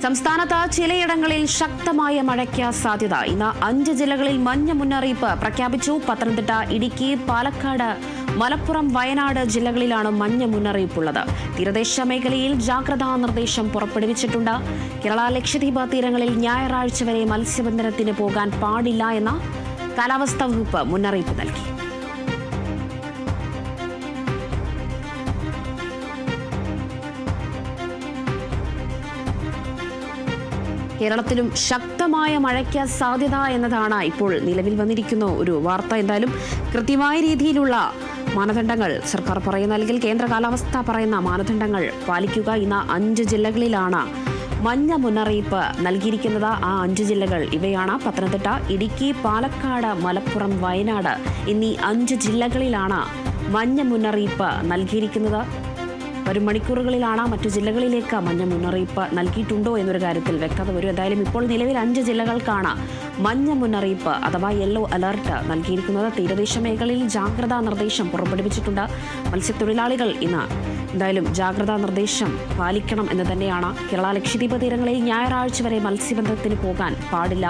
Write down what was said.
സംസ്ഥാനത്ത് ചിലയിടങ്ങളിൽ ശക്തമായ മഴയ്ക്ക് സാധ്യത. ഇന്ന് 5 ജില്ലകളിൽ മഞ്ഞ മുന്നറിയിപ്പ് പ്രഖ്യാപിച്ചു. പത്തനംതിട്ട, ഇടുക്കി, പാലക്കാട്, മലപ്പുറം, വയനാട് ജില്ലകളിലാണ് മഞ്ഞ മുന്നറിയിപ്പുള്ളത്. തീരദേശ മേഖലയിൽ ജാഗ്രതാ നിർദ്ദേശം പുറപ്പെടുവിച്ചിട്ടുണ്ട്. കേരള, ലക്ഷദ്വീപ് തീരങ്ങളിൽ ഞായറാഴ്ച വരെ മത്സ്യബന്ധനത്തിന് പോകാൻ പാടില്ല എന്ന കാലാവസ്ഥാ വകുപ്പ് മുന്നറിയിപ്പ് നൽകി. കേരളത്തിലും ശക്തമായ മഴയ്ക്ക് സാധ്യത എന്നതാണ് ഇപ്പോൾ നിലവിൽ വന്നിരിക്കുന്ന ഒരു വാർത്ത. എന്തായാലും കൃത്യമായ രീതിയിലുള്ള മാനദണ്ഡങ്ങൾ സർക്കാർ പറയുന്ന, അല്ലെങ്കിൽ കേന്ദ്ര കാലാവസ്ഥ പറയുന്ന മാനദണ്ഡങ്ങൾ പാലിക്കുക. ഇന്ന് 5 ജില്ലകളിലാണ് മഞ്ഞ മുന്നറിയിപ്പ് നൽകിയിരിക്കുന്നത്. ആ 5 ജില്ലകൾ ഇവയാണ്: പത്തനംതിട്ട, ഇടുക്കി, പാലക്കാട്, മലപ്പുറം, വയനാട് എന്നീ 5 ജില്ലകളിലാണ് മഞ്ഞ മുന്നറിയിപ്പ് നൽകിയിരിക്കുന്നത്. വരും മണിക്കൂറുകളിലാണ് മറ്റു ജില്ലകളിലേക്ക് മഞ്ഞ മുന്നറിയിപ്പ് നൽകിയിട്ടുണ്ടോ എന്നൊരു കാര്യത്തിൽ വ്യക്തത വരും. എന്തായാലും ഇപ്പോൾ നിലവിൽ 5 ജില്ലകൾക്കാണ് മഞ്ഞ മുന്നറിയിപ്പ് അഥവാ യെല്ലോ അലർട്ട് നൽകിയിരിക്കുന്നത്. തീരദേശ മേഖലയിൽ ജാഗ്രതാ നിർദ്ദേശം പുറപ്പെടുവിച്ചിട്ടുണ്ട്. മത്സ്യത്തൊഴിലാളികൾ ഇന്ന് എന്തായാലും ജാഗ്രതാ നിർദ്ദേശം പാലിക്കണം എന്ന് തന്നെയാണ്. കേരള, ലക്ഷദ്വീപ് തീരങ്ങളിൽ ഞായറാഴ്ച വരെ മത്സ്യബന്ധനത്തിന് പോകാൻ പാടില്ല.